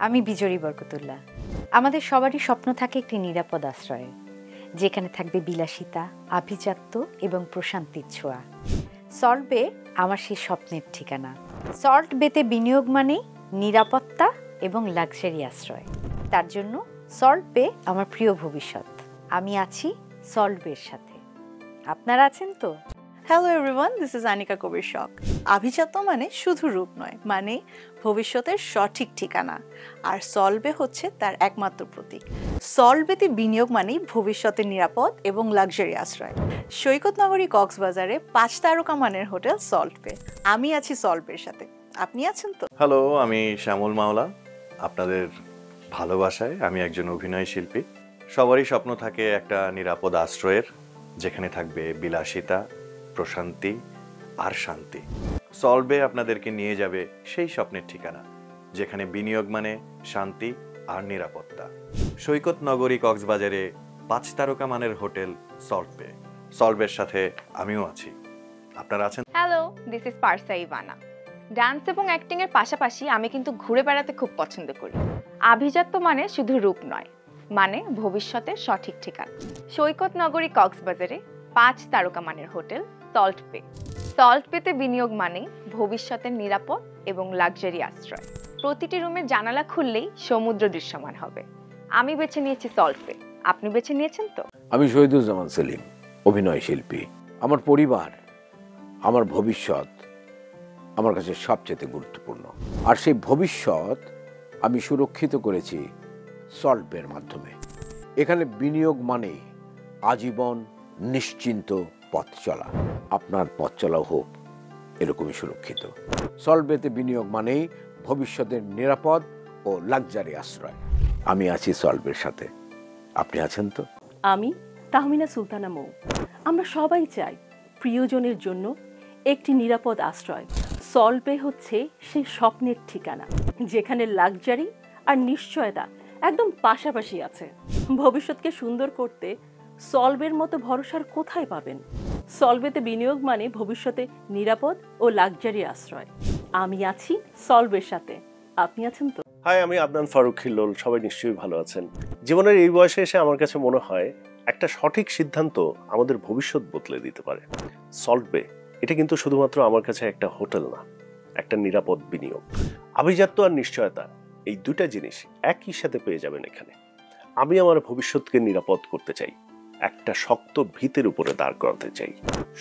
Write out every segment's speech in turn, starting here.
আমি বিজয়ী বরকতুল্লাহ। আমাদের সবারই স্বপ্ন থাকে একটি নিরাপদ আশ্রয়ে, যেখানে থাকবে বিলাসিতা, আভিজাত্য এবং প্রশান্তির ছোঁয়া। সল্ট বে আমার সেই স্বপ্নের ঠিকানা। সল্ট বেতে বিনিয়োগ মানেই নিরাপত্তা এবং লাক্সারি আশ্রয়। তার জন্য সল্ট বে আমার প্রিয় ভবিষ্যৎ। আমি আছি সল্ট বের সাথে। আপনারা আছেন তো? Hello everyone, this is Anika Kabir শখ। আভিজাত্য মানে শুধু রূপ নয়, মানে ভবিষ্যতের সঠিক ঠিকানা। আর সল্ট বে হচ্ছে তার একমাত্র প্রতীক। সল্ট বেতে বিনিয়োগ মানেই ভবিষ্যতের নিরাপদ এবং লাক্সারি আশ্রয়। সৈকত নগরী কক্সবাজারে 5 তারকা মানের হোটেল সল্ট বে। আমি আছি সল্ট বের সাথে। আপনি আছেন তো? হ্যালো, আমি শ্যামল মাওলা। আপনাদের ভালোবাসায় আমি একজন অভিনয় শিল্পী। সবারই স্বপ্ন থাকে একটা নিরাপদ আশ্রয়ের, যেখানে থাকবে বিলাসিতা, প্রশান্তি আর শান্তি। সল্ট বে আপনাদেরকে নিয়ে যাবে সেই স্বপ্নের ঠিকানা, যেখানে বিনিয়োগ মানে শান্তি আর নিরাপত্তা। সৈকত নগরী কক্সবাজারে 5 তারকা মানের হোটেল সল্ট বে। সল্ট বের সাথে আমিও আছি। আপনারা আছেন? Hello, this is পারসা Ivana. Dance এবং অ্যাক্টিং এর পাশাপাশি আমি কিন্তু ঘুরে বেড়াতে খুব পছন্দ করি। আভিজাত্য মানে শুধু রূপ নয়, মানে ভবিষ্যতের সঠিক ঠিকানা। সৈকত নগরী কক্সবাজারে 5 তারকা মানের হোটেল সল্ট বে। সল্ট বেতে বিনিয়োগ মানেই ভবিষ্যতের নিরাপদ এবং লাক্সারি আশ্রয়। প্রতিটি রুমের জানালা খুললেই সমুদ্র দৃশ্যমান হবে। আমি বেছে নিয়েছি সল্ট বে। আপনি বেছে নিয়েছেন তো? আমি শহীদুজ্জামান সেলিম, অভিনয় শিল্পী। আমার পরিবার, আমার ভবিষ্যৎ আমার কাছে সবচেয়ে গুরুত্বপূর্ণ। আর সেই ভবিষ্যৎ আমি সুরক্ষিত করেছি সল্ট বের মাধ্যমে। এখানে বিনিয়োগ মানে আজীবন নিশ্চিন্ত পথ চলা। আপনার পথ চলাও হোক এরকমই সুরক্ষিত। সল্ট বেতে বিনিয়োগ মানেই ভবিষ্যতের নিরাপদ ও লাক্সারি আশ্রয়। আমি আছি সল্ট বের সাথে। আপনি আছেন তো? আমি তাহমিনা সুলতানা মৌ। আমরা সবাই চাই প্রিয়জনের জন্য একটি নিরাপদ আশ্রয়। সল্ট বে হচ্ছে সেই স্বপ্নের ঠিকানা, যেখানে লাক্সারি আর নিশ্চয়তা একদম পাশাপাশি আছে। ভবিষ্যৎকে সুন্দর করতে সল্ট বের মতো ভরসার কোথায় পাবেন? সল্ট বেতে বিনিয়োগ মানে ভবিষ্যতে নিরাপদ ও লাক্সারি আশ্রয়। আমি আছি সল্ট বের সাথে। আপনি আছেন তো? হাই, আমি আদনান ফারুক হিল্লোল। সবাই নিশ্চয়ই ভালো আছেন। জীবনের এই বয়সে এসে আমার কাছে মনে হয় একটা সঠিক সিদ্ধান্ত আমাদের ভবিষ্যৎ বদলে দিতে পারে। সল্ট বে এটা কিন্তু শুধুমাত্র আমার কাছে একটা হোটেল না, একটা নিরাপদ বিনিয়োগ। আভিজাত্য আর নিশ্চয়তা, এই দুটা জিনিস একই সাথে পেয়ে যাবেন এখানে। আমি আমার ভবিষ্যৎকে নিরাপদ করতে চাই, একটা শক্ত ভিতের উপরে দাঁড় করাতে চাই।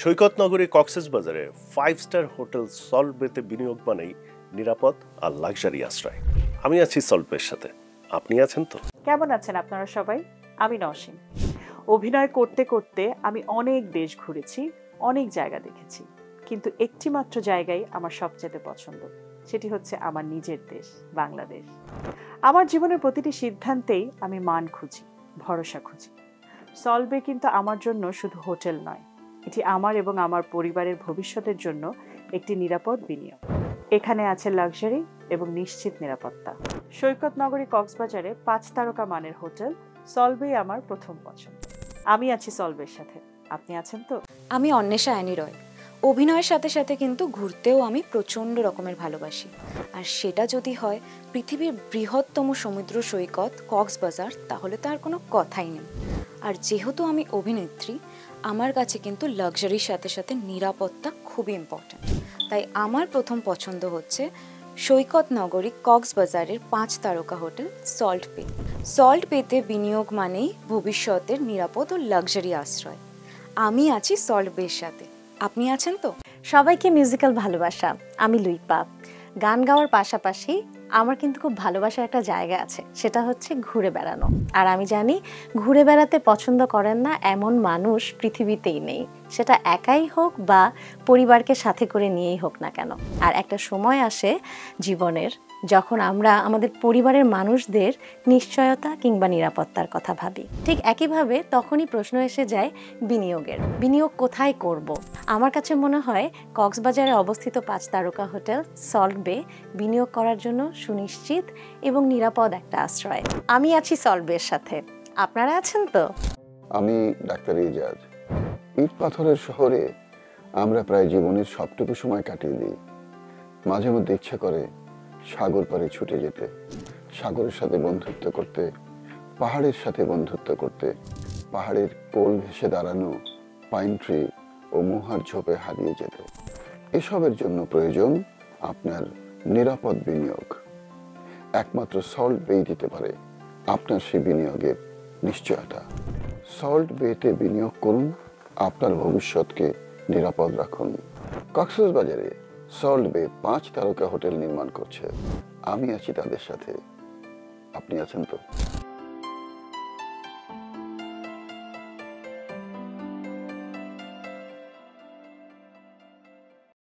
সৈকত নগরী কক্সবাজারে 5 স্টার হোটেল সল্ট বেতে বিনিয়োগ মানেই নিরাপদ আর লাক্সারি আশ্রয়। আমি আছি সল্ট বের সাথে। আপনি আছেন তো? কেমন আছেন আপনারা সবাই? আমি নসীম। অভিনয় করতে করতে আমি অনেক দেশ ঘুরেছি, অনেক জায়গা দেখেছি, কিন্তু একটি মাত্র জায়গায় আমার সবচেয়ে পছন্দ। সেটি হচ্ছে আমার নিজের দেশ, বাংলাদেশ। আমার জীবনের প্রতিটি সিদ্ধান্তেই আমি মান খুঁজি, ভরসা খুঁজি। সল্ট বে কিন্তু আমার জন্য শুধু হোটেল নয়, এটি আমার এবং আমার পরিবারের ভবিষ্যতের জন্য একটি নিরাপদ বিনিয়োগ। এখানে আছে লাক্সারি এবং নিশ্চিত নিরাপত্তা। সৈকত নগরী কক্সবাজারে 5 তারকা মানের হোটেল সল্ট বে আমার প্রথম পছন্দ। আমি আছি সল্ট বের সাথে। আপনি আছেন তো? আমি অন্বেষা অ্যানি রয়। অভিনয়ের সাথে সাথে কিন্তু ঘুরতেও আমি প্রচণ্ড রকমের ভালোবাসি। আর সেটা যদি হয় পৃথিবীর বৃহত্তম সমুদ্র সৈকত কক্সবাজার, তাহলে তো আর কোনো কথাই নেই। আর যেহেতু আমি অভিনেত্রী, আমার কাছে কিন্তু লাক্সারির সাথে সাথে নিরাপত্তা খুবই ইম্পর্ট্যান্ট। তাই আমার প্রথম পছন্দ হচ্ছে সৈকত নগরী কক্সবাজারের 5 তারকা হোটেল সল্ট বে। সল্ট বেতে বিনিয়োগ মানেই ভবিষ্যতের নিরাপদ ও লাক্সারি আশ্রয়। আমি আছি সল্ট বের সাথে। আপনি আছেন তো? সবাইকে মিউজিক্যাল ভালোবাসা। আমি লুইপা। গান গাওয়ার পাশাপাশি আমার কিন্তু খুব ভালোবাসার একটা জায়গা আছে, সেটা হচ্ছে ঘুরে বেড়ানো। আর আমি জানি ঘুরে বেড়াতে পছন্দ করেন না এমন মানুষ পৃথিবীতেই নেই, সেটা একাই হোক বা পরিবারকে সাথে করে নিয়েই হোক না কেন। আর একটা সময় আসে জীবনের, যখন আমরা আমাদের পরিবারের মানুষদের নিশ্চয়তা কিংবা নিরাপত্তার কথা ভাবি। ঠিক একইভাবে তখনই প্রশ্ন এসে যায় বিনিয়োগের। বিনিয়োগ কোথায় করব? আমার কাছে মনে হয় কক্সবাজারে অবস্থিত 5 তারকা হোটেল সল্ট বে বিনিয়োগ করার জন্য সুনিশ্চিত এবং নিরাপদ একটা আশ্রয়। আমি আছি সল্ট বের সাথে। আপনারা আছেন তো? আমি ডাক্তার ইজাজ। ইট পাথরের শহরে আমরা প্রায় জীবনের সবটুকু সময় কাটিয়ে দিই। মাঝে মধ্যে ইচ্ছে করে সাগর পাড়ে ছুটে যেতে, সাগরের সাথে বন্ধুত্ব করতে, পাহাড়ের সাথে বন্ধুত্ব করতে, পাহাড়ের কোল ভেসে দাঁড়ানো পাইন ট্রি ও মুহার ঝোপে হারিয়ে যেতে। এসবের জন্য প্রয়োজন আপনার নিরাপদ বিনিয়োগ। একমাত্র সল্ট বে দিতে পারে আপনার সেই বিনিয়োগের নিশ্চয়তা। সল্ট বেতে বিনিয়োগ করুন, আপনার ভবিষ্যৎকে নিরাপদ রাখুন। কক্সবাজারে সল্ট বে 5 তারকা হোটেল নির্মাণ করছে। আমি আছি তাদের সাথে। আপনি আছেন তো?